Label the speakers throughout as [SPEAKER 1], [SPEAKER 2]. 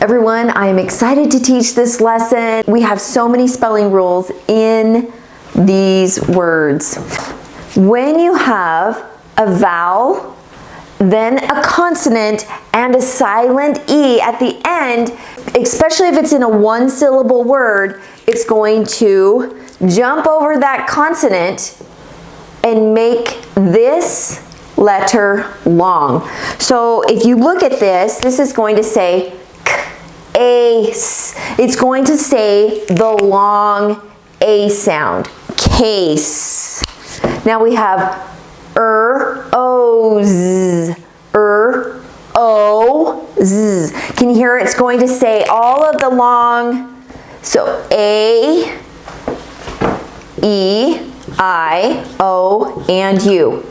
[SPEAKER 1] Everyone, I am excited to teach this lesson. We have so many spelling rules in these words. When you have a vowel, then a consonant, and a silent E at the end, especially if it's in a one-syllable word, it's going to jump over that consonant and make this letter long. So if you look at this, this is going to say ace. It's going to say the long A sound. Case. Now we have o's, o-z. Can you hear it? It's going to say all of the long, so A, E, I, O, and U.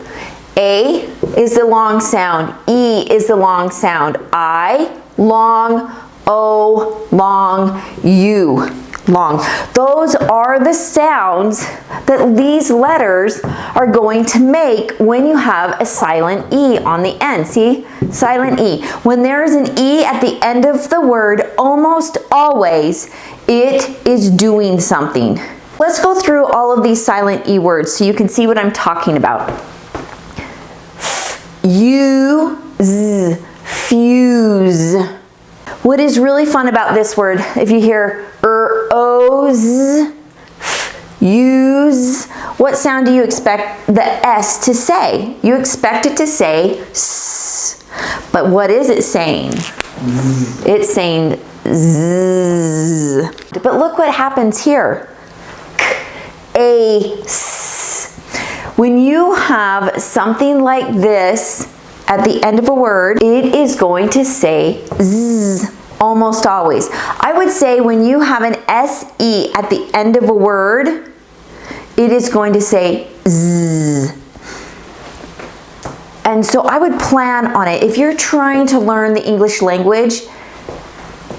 [SPEAKER 1] A is the long sound, E is the long sound, I, long, O, long, U, long. Those are the sounds that these letters are going to make when you have a silent E on the end. See? Silent E. When there is an E at the end of the word, almost always it is doing something. Let's go through all of these silent E words so you can see what I'm talking about. Use, fuse. What is really fun about this word, if you hear o's, use, what sound do you expect the S to say? You expect it to say S. But what is it saying? It's saying Z. But look what happens here. Ace. When you have something like this at the end of a word, it is going to say Z almost always. I would say when you have an SE at the end of a word, it is going to say Z. And so I would plan on it. If you're trying to learn the English language,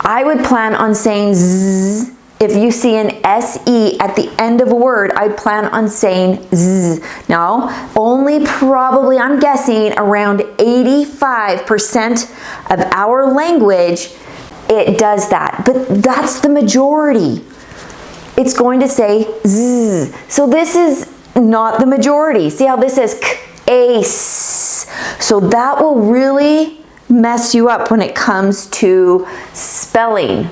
[SPEAKER 1] I would plan on saying Z. If you see an SE at the end of a word, I plan on saying Z. Now, only probably, I'm guessing, around 85% of our language, it does that. But that's the majority. It's going to say Z. So this is not the majority. See how this says ace. So that will really mess you up when it comes to spelling.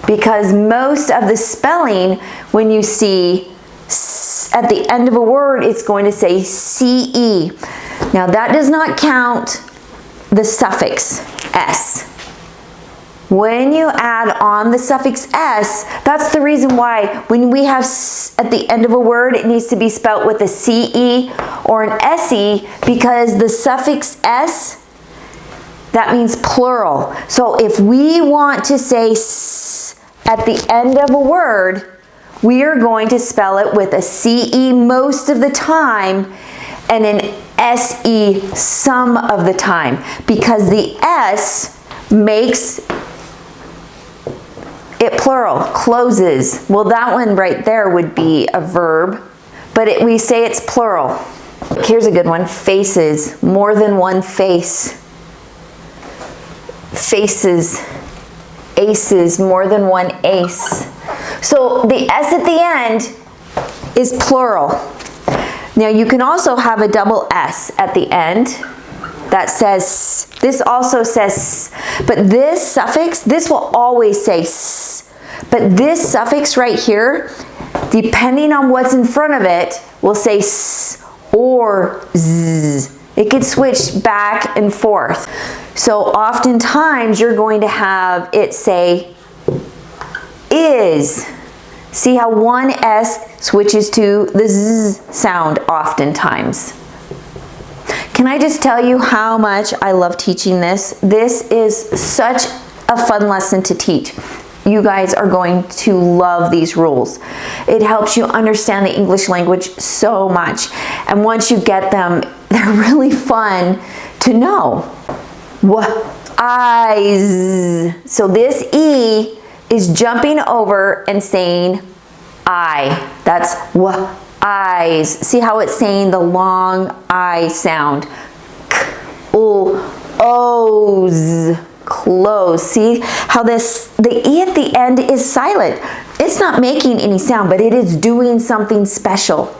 [SPEAKER 1] Because most of the spelling, when you see S at the end of a word, it's going to say CE. Now that does not count the suffix S. When you add on the suffix S, that's the reason why when we have S at the end of a word, it needs to be spelt with a CE or an SE, because the suffix S, that means plural. So if we want to say S at the end of a word, we are going to spell it with a CE most of the time and an SE some of the time, because the S makes it plural, closes. Well, that one right there would be a verb, but we say it's plural. Here's a good one, faces, more than one face. Faces, aces, more than one ace. So the S at the end is plural. Now you can also have a double S at the end that says, this also says, but this suffix, this will always say S. But this suffix right here, depending on what's in front of it, will say S or Z. It could switch back and forth. So oftentimes you're going to have it say is. See how one S switches to the Z sound oftentimes. Can I just tell you how much I love teaching this? This is such a fun lesson to teach. You guys are going to love these rules. It helps you understand the English language so much. And once you get them, they're really fun to know. What? Eyes. So this E is jumping over and saying I. That's what? Eyes. See how it's saying the long I sound. K, O, O's. close. See how the E at the end is silent. It's not making any sound, but it is doing something special.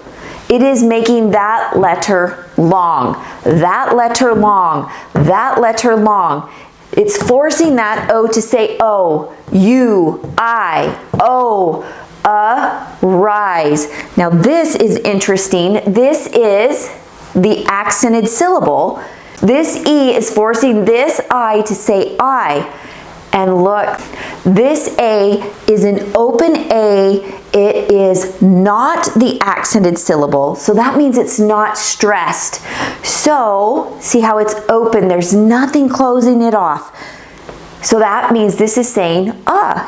[SPEAKER 1] It is making that letter long, that letter long, that letter long. It's forcing that O to say O, U, I, O, rise. Now this is interesting. This is the accented syllable. This E is forcing this I to say I. And look, this A is an open A. It is not the accented syllable, so that means it's not stressed. So, see how it's open, there's nothing closing it off. So that means this is saying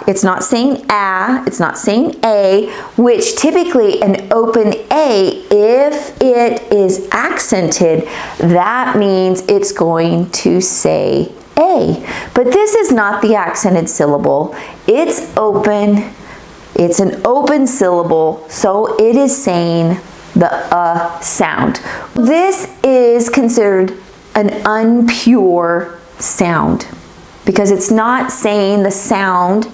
[SPEAKER 1] it's not saying it's not saying a, which typically an open A, if it is accented, that means it's going to say a. But this is not the accented syllable. It's open. It's an open syllable, so it is saying the sound. This is considered an unpure sound because it's not saying the sound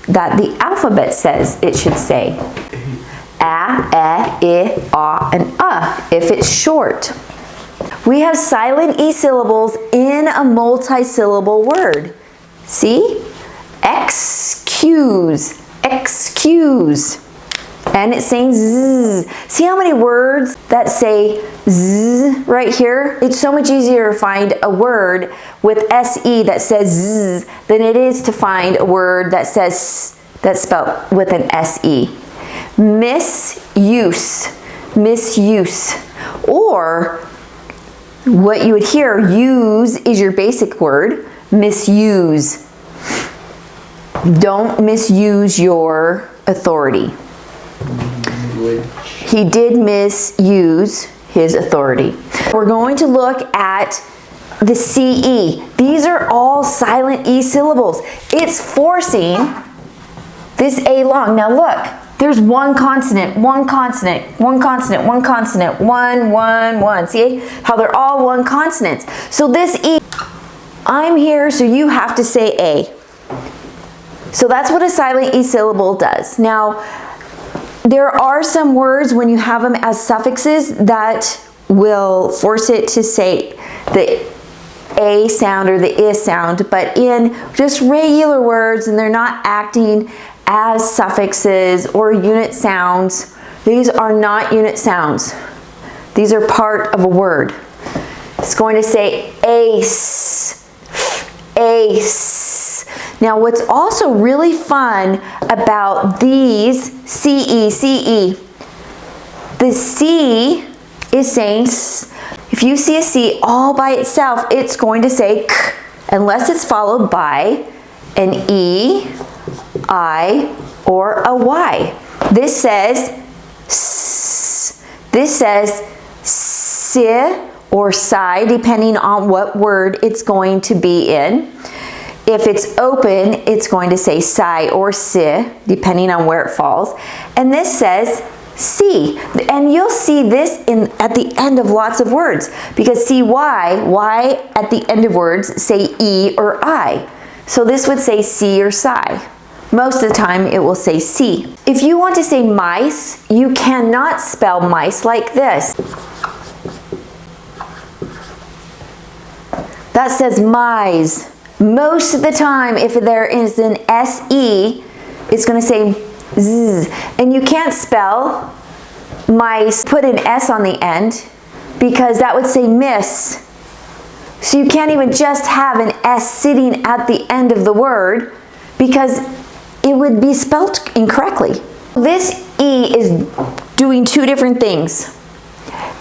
[SPEAKER 1] that the alphabet says it should say. A, e, I, and if it's short. We have silent E syllables in a multi-syllable word. See? Excuse, excuse. And it's saying zzz. See how many words that say zzz right here? It's so much easier to find a word with SE that says zzz than it is to find a word that says, that's spelled with an SE. Misuse, misuse. Or what you would hear, use is your basic word, misuse. Don't misuse your authority. He did misuse his authority. We're going to look at the CE. These are all silent E syllables. It's forcing this A long. Now look, there's one consonant, one consonant, one consonant, one consonant, one. See how they're all one consonants. So this E, I'm here, so you have to say A. So that's what a silent E syllable does. Now, there are some words when you have them as suffixes that will force it to say the A sound or the I sound, but in just regular words, and they're not acting as suffixes or unit sounds, these are not unit sounds. These are part of a word. It's going to say ace, ace. Now what's also really fun about these CE, the C is saying S. If you see a C all by itself, it's going to say K, unless it's followed by an E, I, or a Y. This says S. This says Si or Si, depending on what word it's going to be in. If it's open, it's going to say Si or Si, depending on where it falls. And this says C. And you'll see this at the end of lots of words, because CY, Y at the end of words say E or I. So this would say C or Si. Most of the time it will say C. If you want to say mice, you cannot spell mice like this. That says mice. Most of the time, if there is an SE, it's going to say Z. And you can't spell mice, put an S on the end, because that would say miss. So you can't even just have an S sitting at the end of the word, because it would be spelled incorrectly. This E is doing two different things.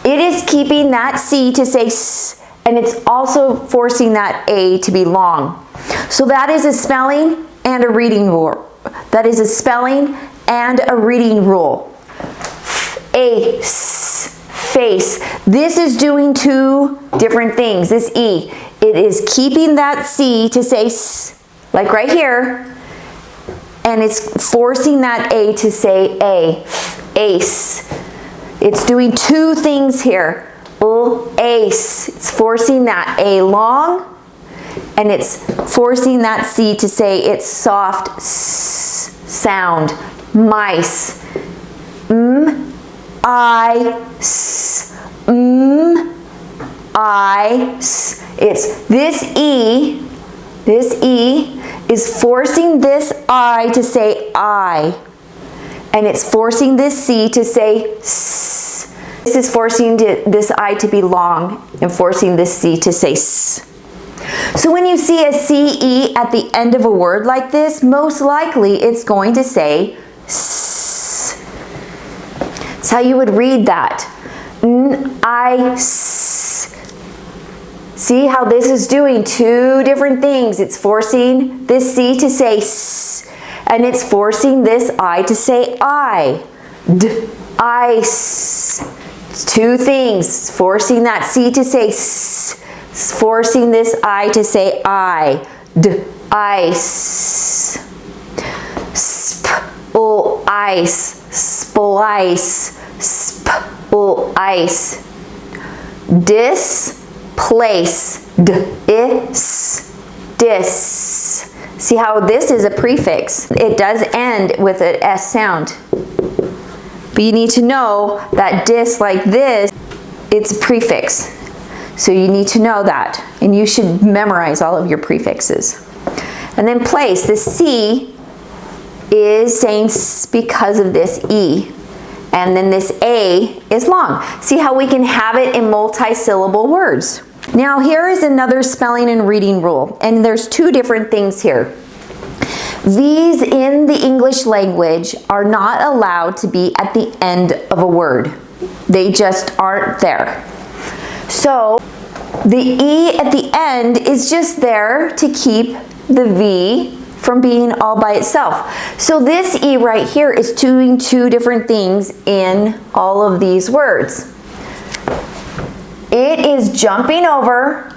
[SPEAKER 1] It is keeping that C to say S, and it's also forcing that A to be long. So that is a spelling and a reading rule. That is a spelling and a reading rule. Ace, face. This is doing two different things. This E, it is keeping that C to say S, like right here, and it's forcing that A to say A, ace. It's doing two things here. Ace, it's forcing that A long, and it's forcing that C to say its soft S sound. Mice. I-S. I-S. It's this E is forcing this I to say I. And it's forcing this C to say S. This is forcing this I to be long and forcing this C to say S. So when you see a CE at the end of a word like this, most likely it's going to say S. That's how you would read that. N-I-S. See how this is doing two different things. It's forcing this C to say S, and it's forcing this I to say I. D-I-S. It's two things. It's forcing that C to say S. It's forcing this I to say I. D-ice. Sp-ice. Splice. Sp-ice. Displace. D-is. Dis. See how this is a prefix. It does end with an S sound. But you need to know that dis like this, it's a prefix. So you need to know that. And you should memorize all of your prefixes. And then place. The C is saying S because of this E. And then this A is long. See how we can have it in multi-syllable words. Now here is another spelling and reading rule. And there's two different things here. V's in the English language are not allowed to be at the end of a word. They just aren't there. So the E at the end is just there to keep the V from being all by itself. So this E right here is doing two different things in all of these words. It is jumping over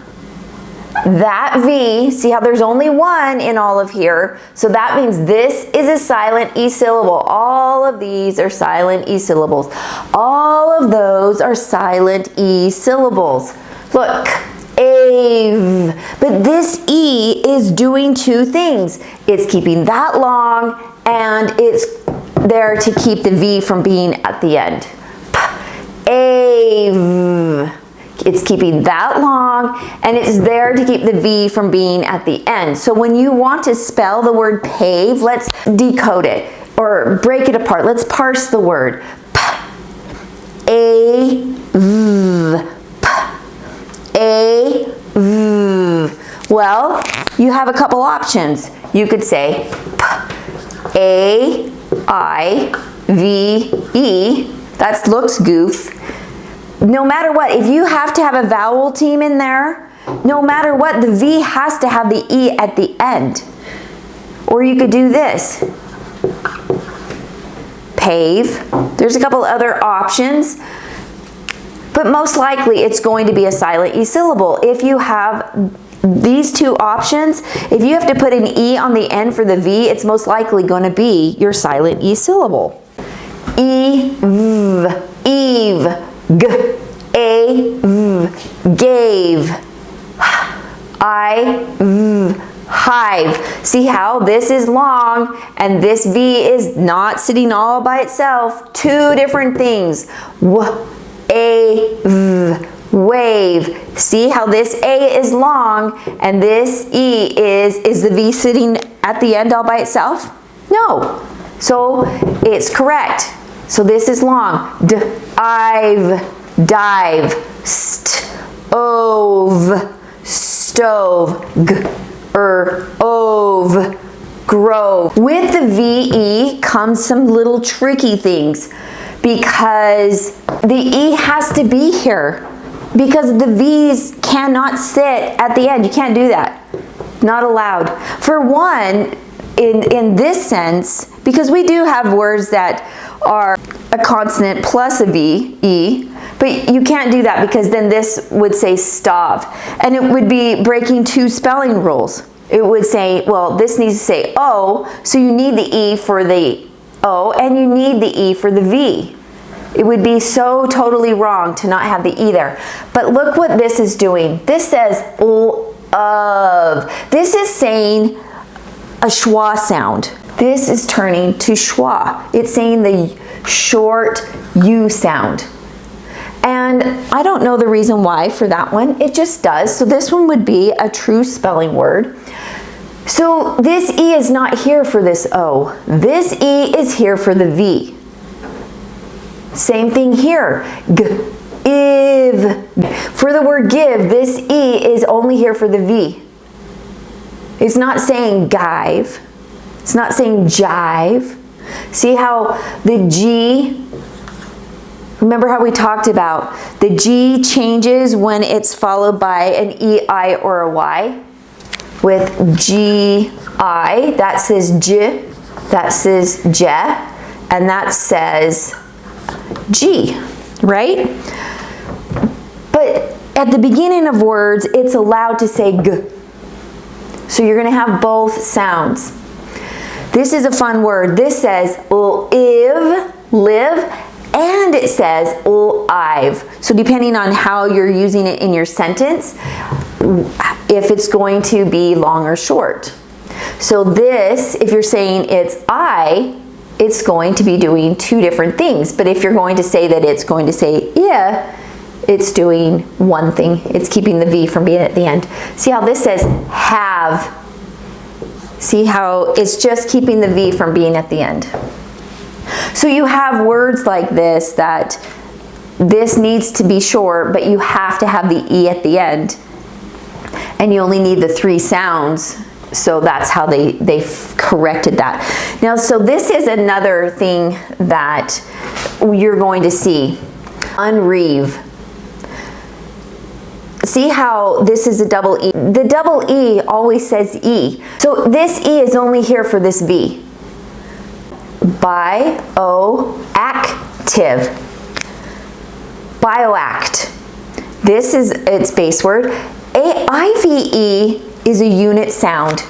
[SPEAKER 1] that V. See how there's only one in all of here. So that means this is a silent E syllable. All of these are silent E syllables. All of those are silent E syllables. Look, ave. But this E is doing two things. It's keeping that long and it's there to keep the V from being at the end. Ave. It's keeping that long and it's there to keep the V from being at the end. So when you want to spell the word pave, let's decode it or break it apart. Let's parse the word. A-V. A-V. Well, you have a couple options. You could say A-I-V-E. That looks goof. No matter what, if you have to have a vowel team in there, no matter what, the V has to have the E at the end. Or you could do this. Pave. There's a couple other options, but most likely it's going to be a silent E syllable. If you have these two options, if you have to put an E on the end for the V, it's most likely going to be your silent E syllable. E-V, eve. G-A-V, gave. I-V, hive. See how this is long and this V is not sitting all by itself. Two different things. W-A-V, wave. See how this A is long and this E is the V sitting at the end all by itself? No. So it's correct. So this is long. D-ive, dive. St-ove, stove. G-er-ove, grove. With the VE comes some little tricky things because the E has to be here because the V's cannot sit at the end. You can't do that. Not allowed. For one, in this sense, because we do have words that are a consonant plus a V, E, but you can't do that because then this would say stop. And it would be breaking two spelling rules. It would say, well, this needs to say O, so you need the E for the O and you need the E for the V. It would be so totally wrong to not have the E there. But look what this is doing. This says of. This is saying a schwa sound. This is turning to schwa. It's saying the short U sound. And I don't know the reason why for that one. It just does. So this one would be a true spelling word. So this E is not here for this O. This E is here for the V. Same thing here. Give. For the word give, this E is only here for the V. It's not saying give. It's not saying jive. See how the G, remember how we talked about the G changes when it's followed by an EI or a Y? With G-I, that says J, that says J, and that says G, right? But at the beginning of words, it's allowed to say G. So you're going to have both sounds. This is a fun word. This says live, and it says live. So depending on how you're using it in your sentence, if it's going to be long or short. So this, if you're saying it's I, it's going to be doing two different things. But if you're going to say that it's going to say yeah, it's doing one thing. It's keeping the V from being at the end. See how this says have. See how it's just keeping the V from being at the end. So you have words like this that this needs to be short, but you have to have the E at the end. And you only need the 3 sounds. So that's how they've corrected that. Now, so this is another thing that you're going to see. Unreeve. See how this is a double E? The double E always says E. So this E is only here for this V. Bioactive. Bioact. This is its base word. IVE is a unit sound.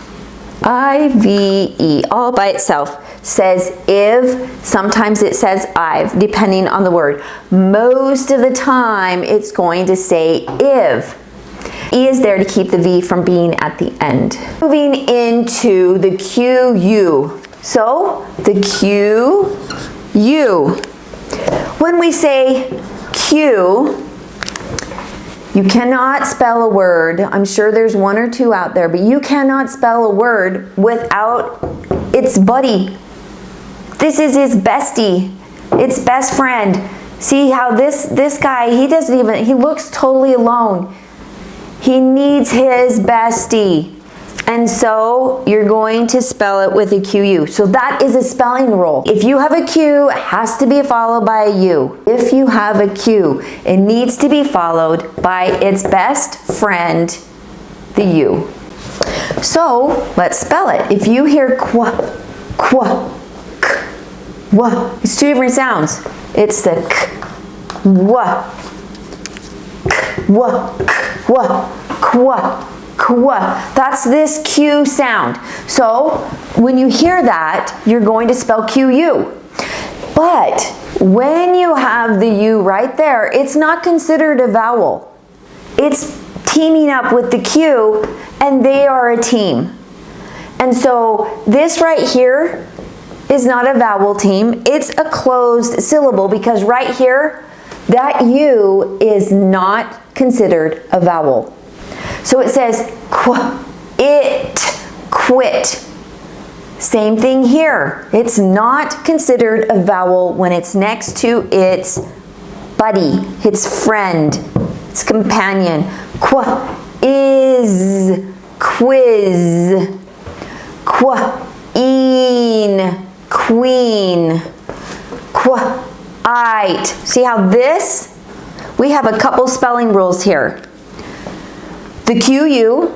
[SPEAKER 1] IVE, all by itself, says if, sometimes it says I've, depending on the word. Most of the time, it's going to say if. E is there to keep the V from being at the end. Moving into the QU. So, the QU. When we say Q, you cannot spell a word. I'm sure there's 1 or 2 out there, but you cannot spell a word without its buddy. This is his bestie, its best friend. See how this guy, he looks totally alone. He needs his bestie. And so you're going to spell it with a QU. So that is a spelling rule. If you have a Q, it has to be followed by a U. If you have a Q, it needs to be followed by its best friend, the U. So let's spell it. If you hear qua, k, wa, it's 2 different sounds. It's the k, wa, k, wa, k, wa, qua. That's this Q sound. So when you hear that, you're going to spell QU. But when you have the U right there, it's not considered a vowel. It's teaming up with the Q, and they are a team. And so this right here is not a vowel team. It's a closed syllable because right here, that U is not considered a vowel. So it says it, quit. Same thing here. It's not considered a vowel when it's next to its buddy, its friend, its companion. Is, quiz. Queen, queen. Quite. See how this? We have a couple spelling rules here. The QU,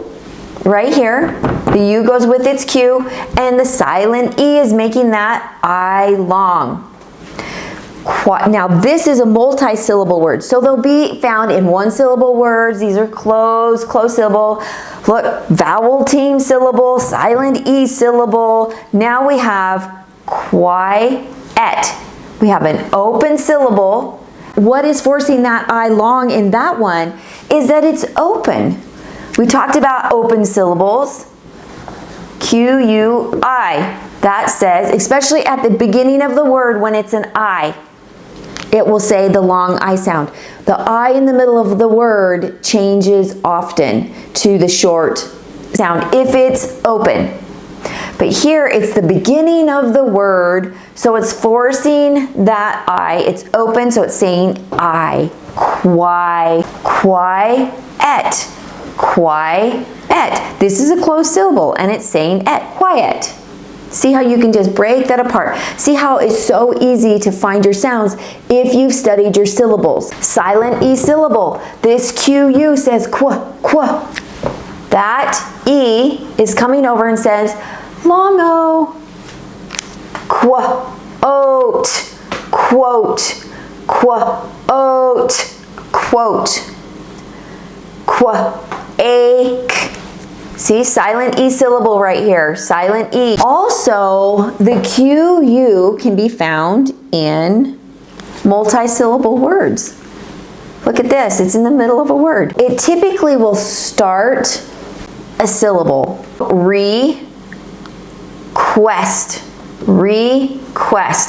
[SPEAKER 1] right here, the U goes with its Q, and the silent E is making that I long. Now this is a multi-syllable word, so they'll be found in 1-syllable words. These are closed syllable. Look, vowel team syllable, silent E syllable. Now we have quiet. We have an open syllable. What is forcing that I long in that one is that it's open. We talked about open syllables. Q-U-I. That says, especially at the beginning of the word when it's an I, it will say the long I sound. The I in the middle of the word changes often to the short sound if it's open. But here it's the beginning of the word, so it's forcing that I. It's open, so it's saying I. Quiet. Quiet. This is a closed syllable and it's saying et. Quiet. See how you can just break that apart. See how it's so easy to find your sounds if you've studied your syllables. Silent E syllable. This Q-U says qua. That E is coming over and says long O. Quote. Ache. See, silent E syllable right here, silent E. Also, the Q-U can be found in multi-syllable words. Look at this, it's in the middle of a word. It typically will start a syllable. Request.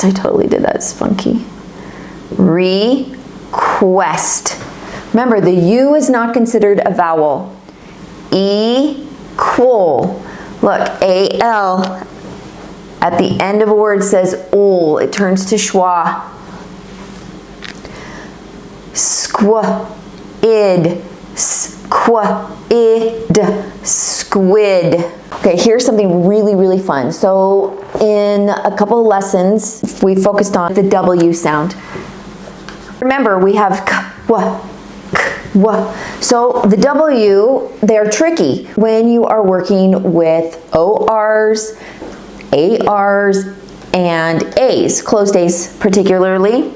[SPEAKER 1] I totally did that, it's funky. Request. Remember, the U is not considered a vowel. Equal. Look, A-L at the end of a word says ol. It turns to schwa. Squid. Squid. Okay, here's something really fun. So in a couple of lessons, we focused on the W sound. Remember, we have so the W, they're tricky when you are working with ORs, ARs, and A's, closed A's particularly.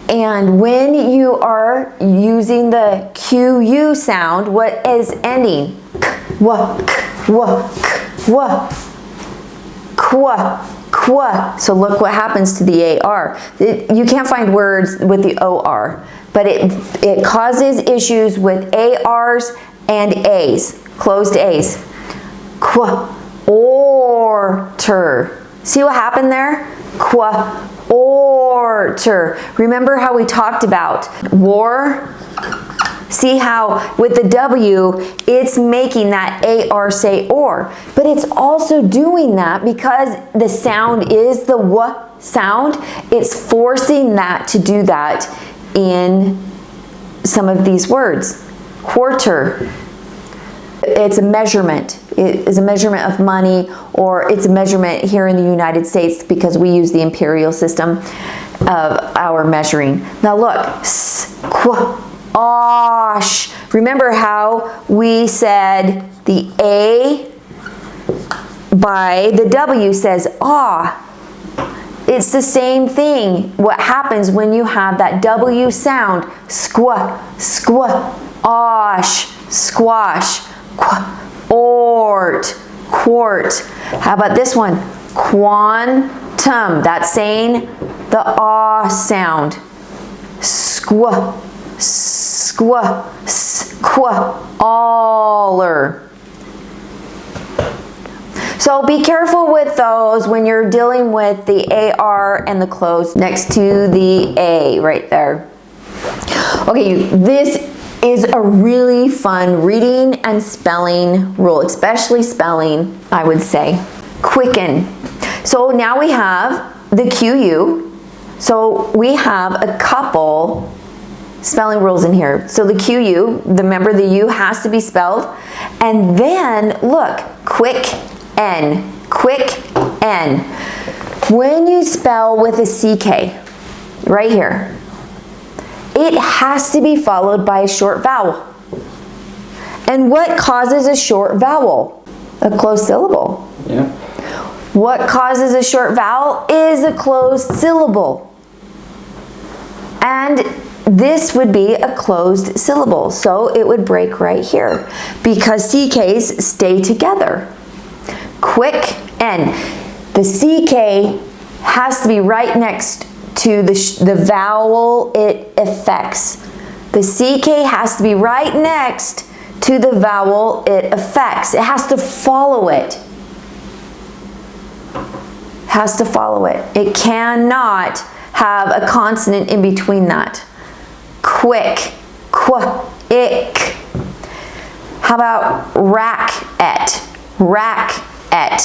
[SPEAKER 1] And when you are using the QU sound, what is ending? So look what happens to the AR. You can't find words with the OR, but it causes issues with ARs and A's, closed A's. Quarter. See what happened there? Quarter. Remember how we talked about war? See how with the W, it's making that AR say or, but it's also doing that because the sound is the W sound. It's forcing that to do that in some of these words. Quarter. It's a measurement. It is a measurement of money, or it's a measurement here in the United States because we use the imperial system of our measuring. Now look, squash. Remember how we said the A by the W says ah. It's the same thing. What happens when you have that W sound? Squash, squash, quart. How about this one? Quantum. That's saying the ah sound. Squaller. So be careful with those when you're dealing with the AR and the closed next to the A right there. Okay, this is a really fun reading and spelling rule, especially spelling, I would say. Quicken. So now we have the QU. So we have a couple spelling rules in here. So the QU, remember the U has to be spelled. And then look, quick N. When you spell with a CK, right here, it has to be followed by a short vowel. And what causes a short vowel? A closed syllable.
[SPEAKER 2] Yeah.
[SPEAKER 1] What causes a short vowel is a closed syllable. And this would be a closed syllable, so it would break right here because CKs stay together. Quick N. The CK has to be right next to the vowel it affects. The CK has to be right next to the vowel it affects. It has to follow it. Has to follow it. It cannot have a consonant in between that. Quick, qu, ick. How about rack-et, rack-et.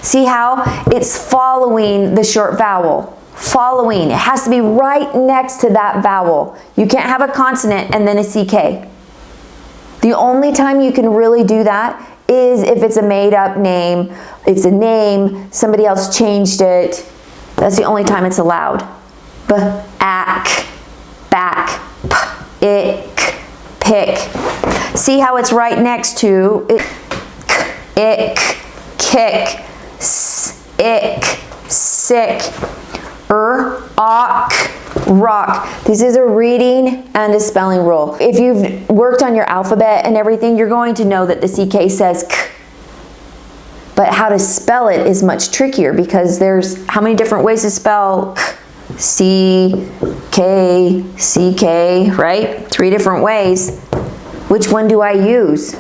[SPEAKER 1] See how it's following the short vowel. Following. It has to be right next to that vowel. You can't have a consonant and then a CK. The only time you can really do that is if it's a made-up name, it's a name, somebody else changed it. That's the only time it's allowed. B-ack, back, p-ick, pick. See how it's right next to it, ick, kick, ick, sick, awk, rock. This is a reading and a spelling rule. If you've worked on your alphabet and everything, you're going to know that the CK says k. But how to spell it is much trickier because there's how many different ways to spell k? C-K, C-K, right? 3 different ways. Which one do I use?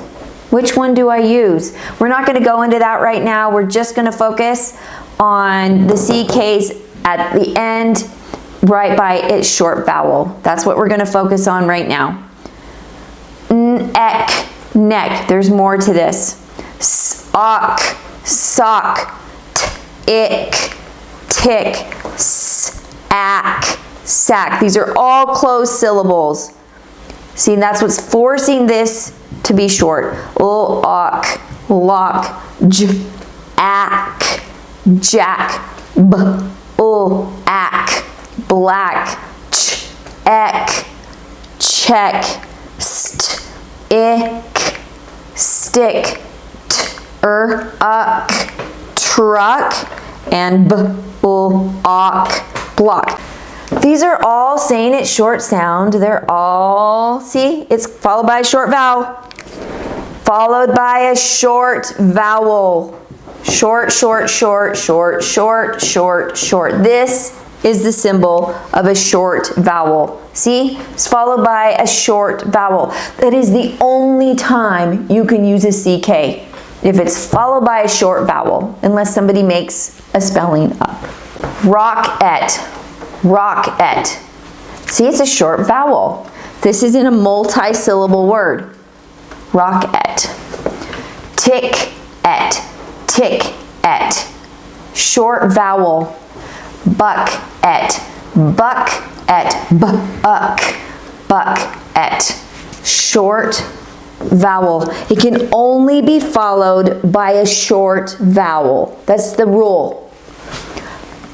[SPEAKER 1] Which one do I use? We're not going to go into that right now. We're just going to focus on the CKs at the end, right by its short vowel. That's what we're going to focus on right now. N-ek, neck. There's more to this. Sock, sock, t-ick, tick, s-ack, sack. These are all closed syllables. See, that's what's forcing this to be short. L-ock, lock, j-ack, jack, b-ul-ack, black, ch-ek, check, st-ick, stick, t-er-uck, truck, and b-ul-ock, block. These are all saying it short sound. They're all, see, it's followed by a short vowel, followed by a short vowel. Short, short, short, short, short, short, short. This is the symbol of a short vowel. See, it's followed by a short vowel. That is the only time you can use a CK, if it's followed by a short vowel, unless somebody makes a spelling up. Rock-et, rock-et. See, it's a short vowel. This is in a multi-syllable word. Rock-et. Tick-et, tick-et. Short vowel. Buck-et, buck-et, buck, buck-et. Short vowel. It can only be followed by a short vowel. That's the rule.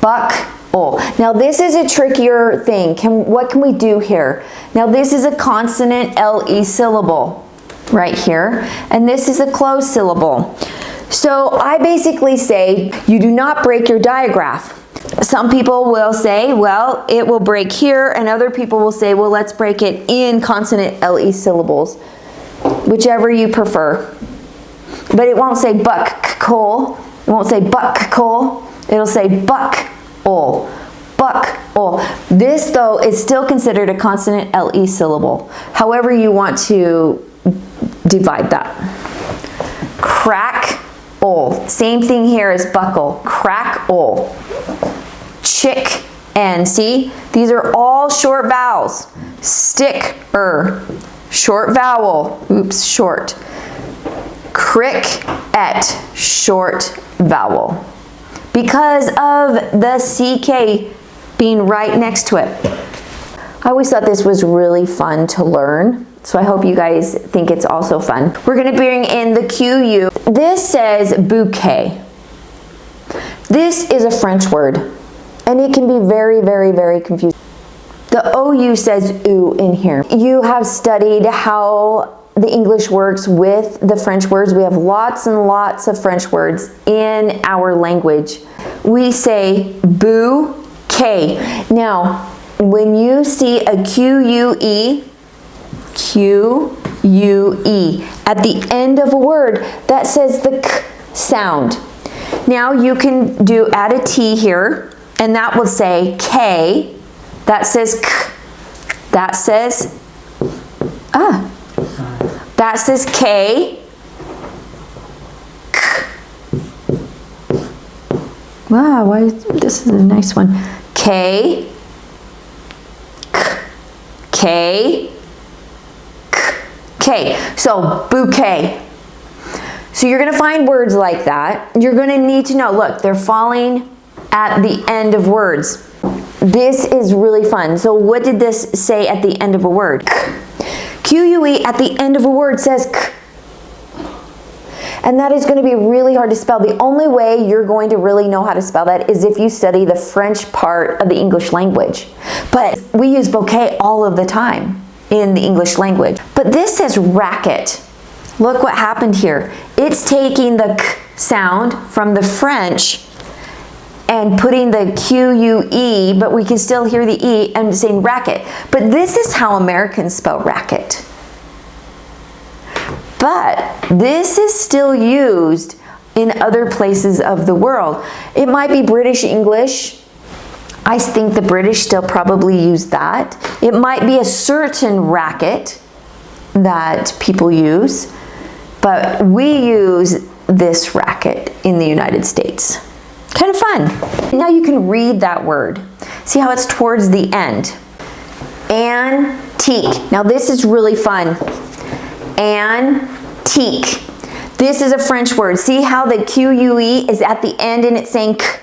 [SPEAKER 1] Buck-ul. Now this is a trickier thing. What can we do here? Now this is a consonant LE syllable right here, and this is a closed syllable. So I basically say you do not break your digraph. Some people will say, well, it will break here, and other people will say, well, let's break it in consonant LE syllables, whichever you prefer. But it won't say buck-col, it won't say buck-col, it'll say buck-ul, buck-ul. This, though, is still considered a consonant LE syllable, however you want to divide that. Crack-ul, same thing here as buckle, crack-ul. Chick-en, see? These are all short vowels. Stick-er, short vowel, oops, short. Crick-et, short vowel. Because of the CK being right next to it. I always thought this was really fun to learn, so I hope you guys think it's also fun. We're gonna bring in the QU. This says bouquet. This is a French word, and it can be very, very, very confusing. The OU says oo in here. You have studied how the English works with the French words. We have lots and lots of French words in our language. We say bouquet. Now, when you see a QUE, QUE at the end of a word, that says the k sound. Now you can add a T here, and that will say K. That says K. That says That says K. K. Wow, why, this is a nice one. K. K. K. K. K. So, bouquet. So you're going to find words like that. You're going to need to know, look, they're falling at the end of words. This is really fun. So what did this say at the end of a word? K. Q-U-E at the end of a word says K. And that is going to be really hard to spell. The only way you're going to really know how to spell that is if you study the French part of the English language. But we use bouquet all of the time in the English language. But this says racket. Look what happened here. It's taking the K sound from the French and putting the Q-U-E, but we can still hear the E and saying racket. But this is how Americans spell racket. But this is still used in other places of the world. It might be British English. I think the British still probably use that. It might be a certain racket that people use, but we use this racket in the United States. Kind of fun. Now you can read that word. See how it's towards the end. Antique. Now this is really fun. Antique. This is a French word. See how the Q-U-E is at the end and it's saying K.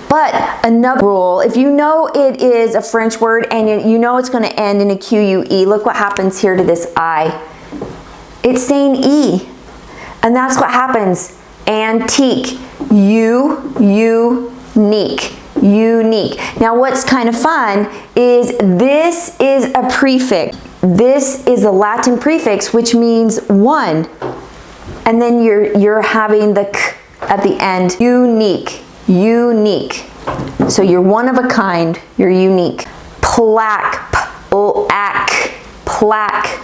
[SPEAKER 1] But another rule, if you know it is a French word and you know it's going to end in a Q-U-E, look what happens here to this I. It's saying E. And that's what happens. Antique. Unique. Unique. Now what's kind of fun is this is a prefix. This is a Latin prefix which means one. And then you're having the K at the end. Unique. Unique. So you're one of a kind. You're unique. Plaque. Plaque. Plaque.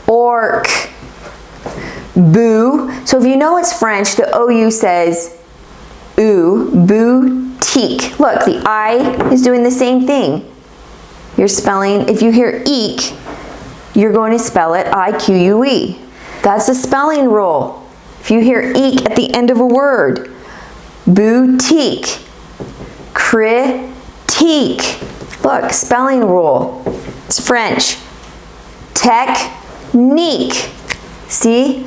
[SPEAKER 1] Orc. Boo. So if you know it's French, the OU says oo, boutique. Look, the I is doing the same thing. You're spelling, if you hear eek, you're going to spell it I-Q-U-E. That's the spelling rule. If you hear eek at the end of a word, boutique, critique. Look, spelling rule. It's French. Technique. See?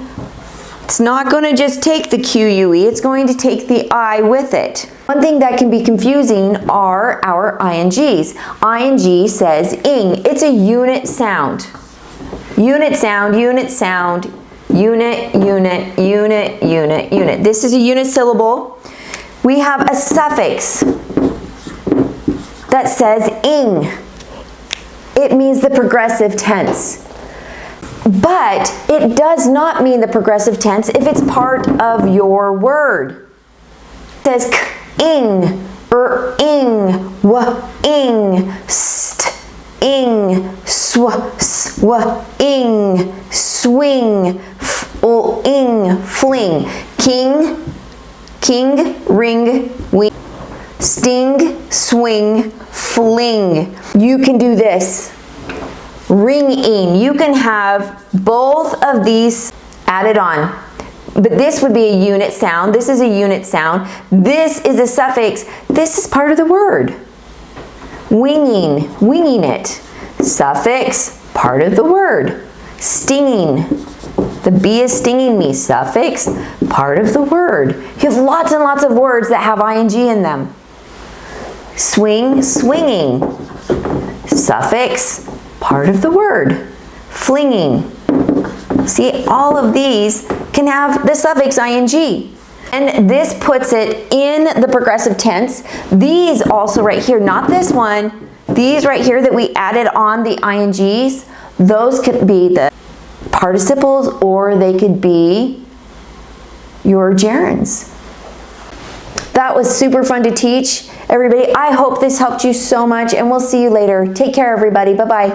[SPEAKER 1] It's not going to just take the Q-U-E, it's going to take the I with it. One thing that can be confusing are our INGs. ING says ing. It's a unit sound. Unit sound, unit sound, unit, unit, unit, unit, unit. This is a unit syllable. We have a suffix that says ing. It means the progressive tense. But it does not mean the progressive tense if it's part of your word. It says ing, ing, ing, ing, ing, swing, ing, fling, king, ring, wing, sting, swing, fling. You can do this. Ringing. You can have both of these added on. But this would be a unit sound. This is a unit sound. This is a suffix. This is part of the word. Winging. Winging it. Suffix. Part of the word. Stinging. The bee is stinging me. Suffix. Part of the word. You have lots and lots of words that have ing in them. Swing. Swinging. Suffix. Part of the word. Flinging. See, all of these can have the suffix ing. And this puts it in the progressive tense. These also right here, not this one, these right here that we added on the ings, those could be the participles or they could be your gerunds. That was super fun to teach. Everybody, I hope this helped you so much and we'll see you later. Take care, everybody. Bye-bye.